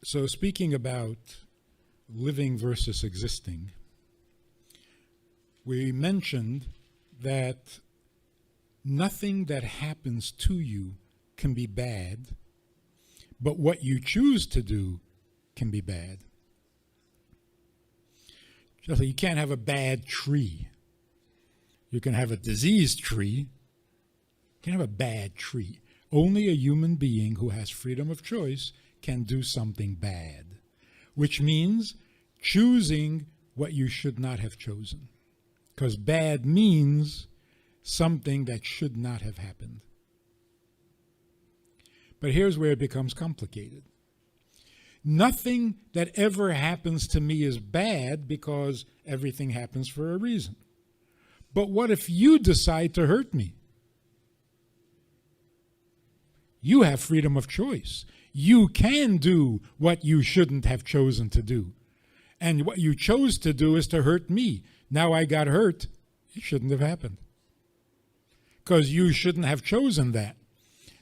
So speaking about living versus existing, we mentioned that nothing that happens to you can be bad, but what you choose to do can be bad. Just like you can't have a bad tree. You can have a diseased tree. You can't have a bad tree. Only a human being who has freedom of choice can do something bad, which means choosing what you should not have chosen. Because bad means something that should not have happened. But here's where it becomes complicated. Nothing that ever happens to me is bad because everything happens for a reason. But what if you decide to hurt me? You have freedom of choice. You can do what you shouldn't have chosen to do. And what you chose to do is to hurt me. Now I got hurt. It shouldn't have happened. Because you shouldn't have chosen that.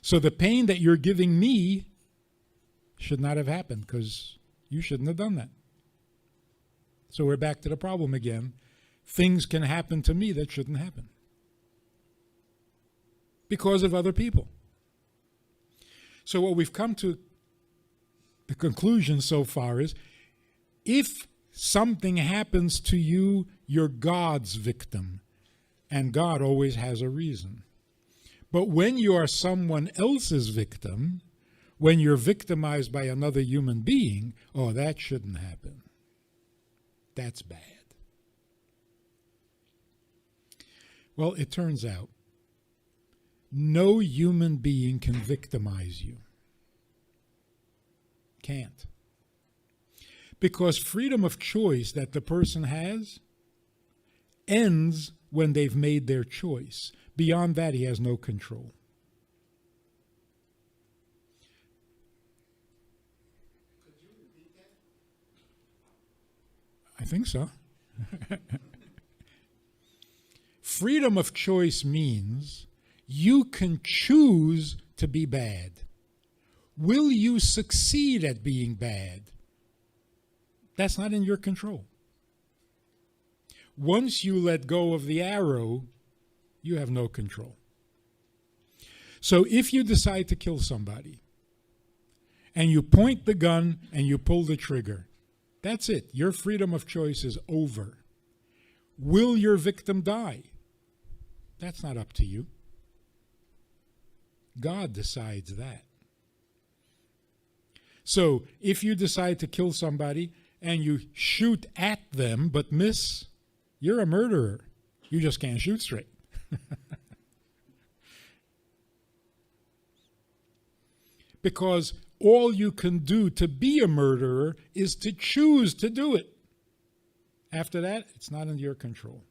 So the pain that you're giving me should not have happened because you shouldn't have done that. So we're back to the problem again. Things can happen to me that shouldn't happen because of other people. So what we've come to the conclusion so far is, if something happens to you, you're God's victim, and God always has a reason. But when you are someone else's victim, when you're victimized by another human being, oh, that shouldn't happen. That's bad. Well, it turns out no human being can victimize you. Can't. Because freedom of choice that the person has ends when they've made their choice. Beyond that, he has no control. Could you repeat that? I think so. Freedom of choice means you can choose to be bad. Will you succeed at being bad? That's not in your control. Once you let go of the arrow, you have no control. So if you decide to kill somebody, and you point the gun and you pull the trigger, that's it. Your freedom of choice is over. Will your victim die? That's not up to you. God decides that. So if you decide to kill somebody and you shoot at them but miss, you're a murderer. You just can't shoot straight. Because all you can do to be a murderer is to choose to do it. After that, it's not in your control.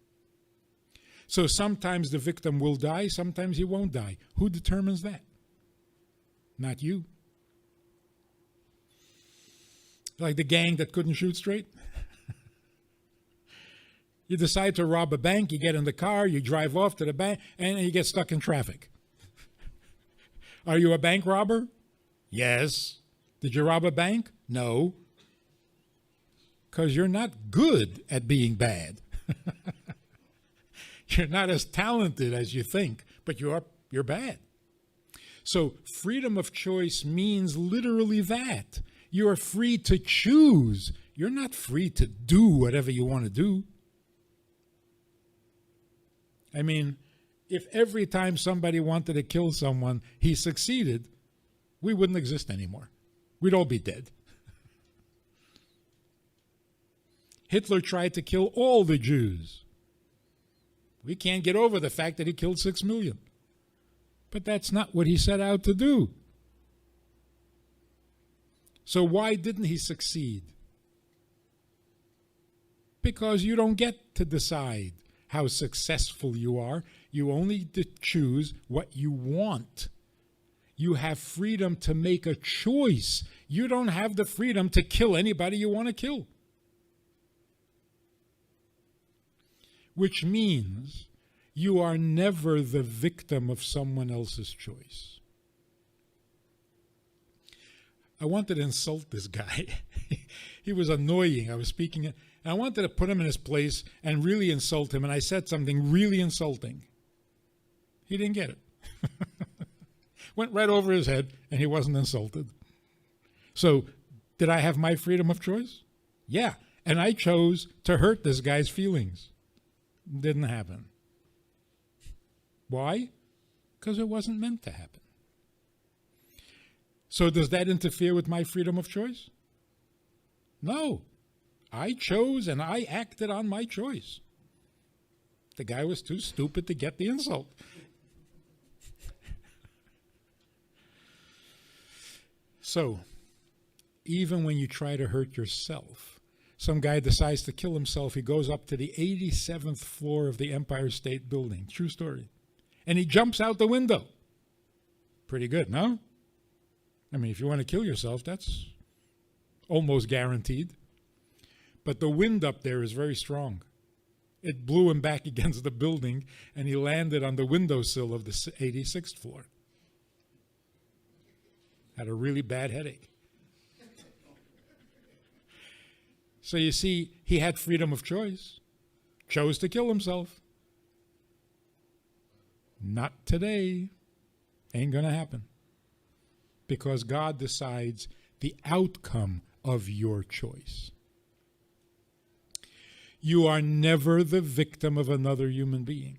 So sometimes the victim will die, sometimes he won't die. Who determines that? Not you. Like the gang that couldn't shoot straight. You decide to rob a bank, you get in the car, you drive off to the bank, and you get stuck in traffic. Are you a bank robber? Yes. Did you rob a bank? No. Because you're not good at being bad. You're not as talented as you think, but you're bad. So freedom of choice means literally that. You are free to choose. You're not free to do whatever you want to do. I mean, if every time somebody wanted to kill someone, he succeeded, we wouldn't exist anymore. We'd all be dead. Hitler tried to kill all the Jews. We can't get over the fact that he killed 6 million. But that's not what he set out to do. So why didn't he succeed? Because you don't get to decide how successful you are. You only choose what you want. You have freedom to make a choice. You don't have the freedom to kill anybody you want to kill. Which means you are never the victim of someone else's choice. I wanted to insult this guy. He was annoying. I was speaking, and I wanted to put him in his place and really insult him, and I said something really insulting. He didn't get it. Went right over his head, and he wasn't insulted. So, did I have my freedom of choice? Yeah, and I chose to hurt this guy's feelings. Didn't happen. Why? Because it wasn't meant to happen. So does that interfere with my freedom of choice? No. I chose and I acted on my choice. The guy was too stupid to get the insult. So, even when you try to hurt yourself, some guy decides to kill himself. He goes up to the 87th floor of the Empire State Building. True story. And he jumps out the window. Pretty good, no? I mean, if you want to kill yourself, that's almost guaranteed. But the wind up there is very strong. It blew him back against the building, and he landed on the windowsill of the 86th floor. Had a really bad headache. So you see, he had freedom of choice. Chose to kill himself. Not today. Ain't going to happen. Because God decides the outcome of your choice. You are never the victim of another human being.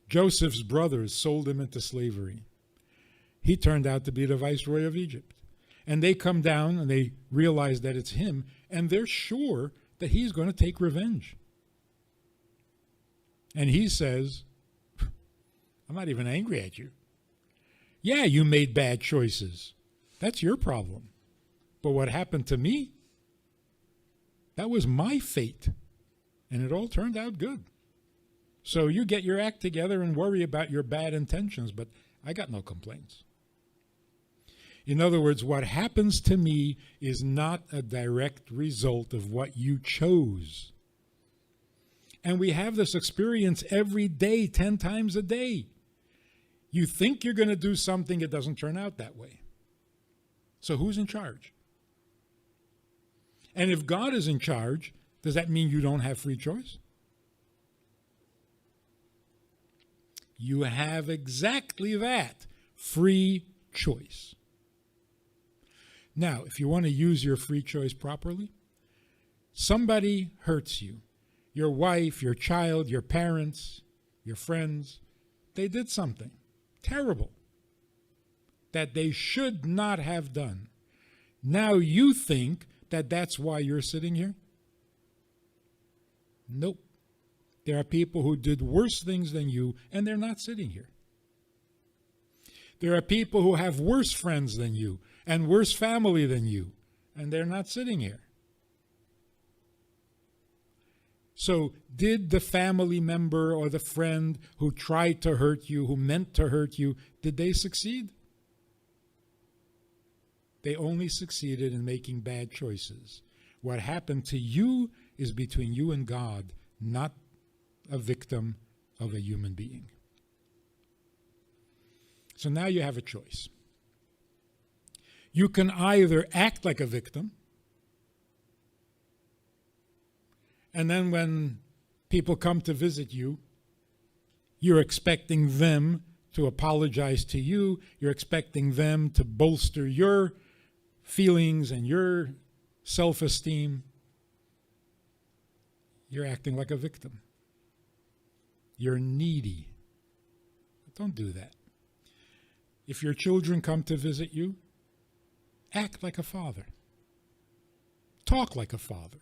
Joseph's brothers sold him into slavery. He turned out to be the viceroy of Egypt. And they come down and they realize that it's him, and they're sure that he's going to take revenge. And he says, I'm not even angry at you. Yeah, you made bad choices. That's your problem. But what happened to me, that was my fate. And it all turned out good. So you get your act together and worry about your bad intentions, but I got no complaints. In other words, what happens to me is not a direct result of what you chose. And we have this experience every day, 10 times a day. You think you're going to do something, it doesn't turn out that way. So who's in charge? And if God is in charge, does that mean you don't have free choice? You have exactly that, free choice. Now, if you want to use your free choice properly, somebody hurts you. Your wife, your child, your parents, your friends, they did something terrible that they should not have done. Now you think that that's why you're sitting here? Nope. There are people who did worse things than you, and they're not sitting here. There are people who have worse friends than you and worse family than you, and they're not sitting here. So did the family member or the friend who tried to hurt you, who meant to hurt you, did they succeed? They only succeeded in making bad choices. What happened to you is between you and God, not a victim of a human being. So now you have a choice. You can either act like a victim, and then when people come to visit you, you're expecting them to apologize to you. You're expecting them to bolster your feelings and your self-esteem. You're acting like a victim. You're needy. Don't do that. If your children come to visit you, act like a father. Talk like a father.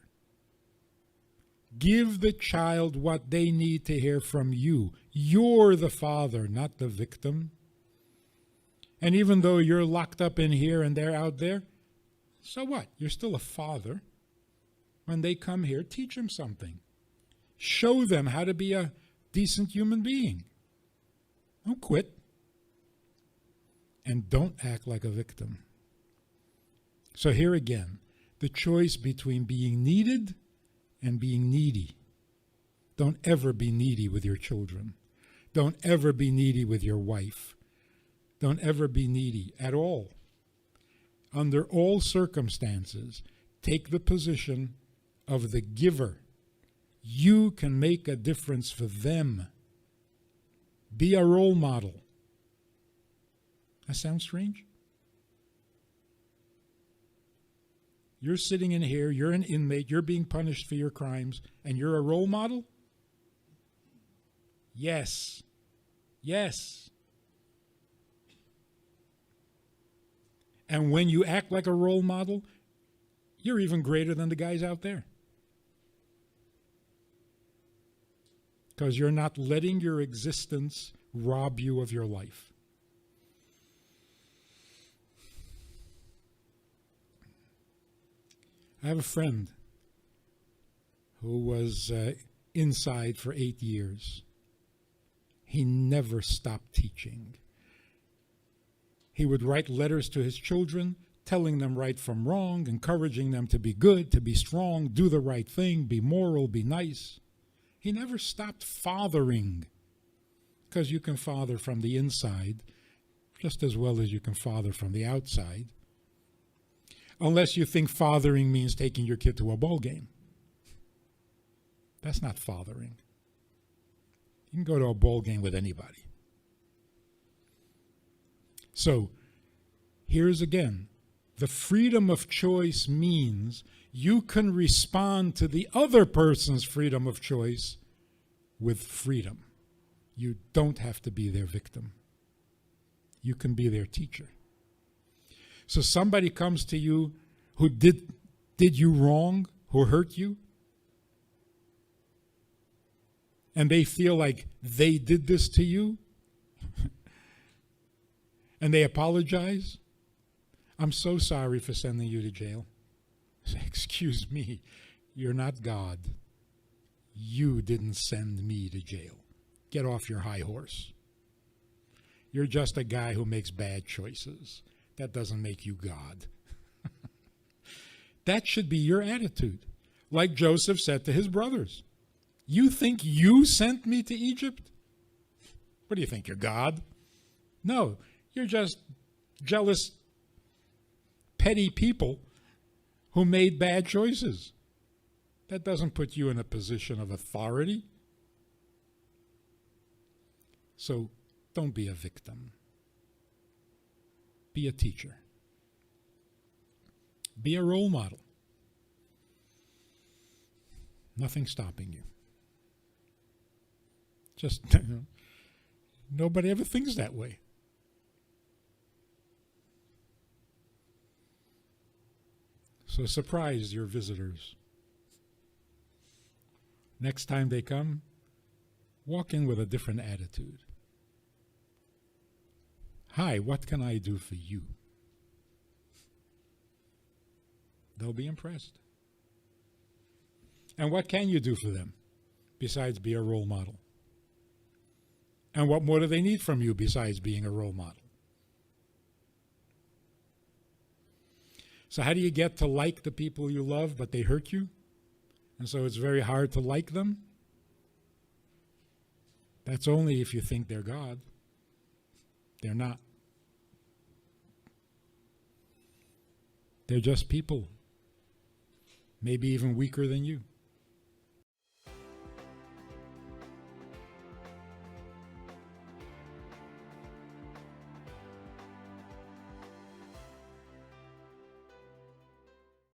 Give the child what they need to hear from you. You're the father, not the victim. And even though you're locked up in here and they're out there, so what? You're still a father. When they come here, teach them something. Show them how to be a decent human being. Don't quit. And don't act like a victim. So here again, the choice between being needed and being needy. Don't ever be needy with your children. Don't ever be needy with your wife. Don't ever be needy at all. Under all circumstances, take the position of the giver. You can make a difference for them. Be a role model. That sounds strange? You're sitting in here, you're an inmate, you're being punished for your crimes, and you're a role model? Yes. Yes. And when you act like a role model, you're even greater than the guys out there. Because you're not letting your existence rob you of your life. I have a friend who was inside for 8 years. He never stopped teaching. He would write letters to his children, telling them right from wrong, encouraging them to be good, to be strong, do the right thing, be moral, be nice. He never stopped fathering, because you can father from the inside just as well as you can father from the outside. Unless you think fathering means taking your kid to a ball game. That's not fathering. You can go to a ball game with anybody. So, here's again, the freedom of choice means you can respond to the other person's freedom of choice with freedom. You don't have to be their victim. You can be their teacher. So somebody comes to you who did you wrong, who hurt you, and they feel like they did this to you, and they apologize. I'm so sorry for sending you to jail. Say, excuse me, you're not God. You didn't send me to jail. Get off your high horse. You're just a guy who makes bad choices. That doesn't make you God. That should be your attitude. Like Joseph said to his brothers, you think you sent me to Egypt? What do you think, you're God? No, you're just jealous, petty people who made bad choices. That doesn't put you in a position of authority. So don't be a victim. Be a teacher. Be a role model. Nothing stopping you. Just, nobody ever thinks that way. So surprise your visitors. Next time they come, walk in with a different attitude. Hi, what can I do for you? They'll be impressed. And what can you do for them besides be a role model? And what more do they need from you besides being a role model? So how do you get to like the people you love, but they hurt you? And so it's very hard to like them? That's only if you think they're God. They're not. They're just people, maybe even weaker than you.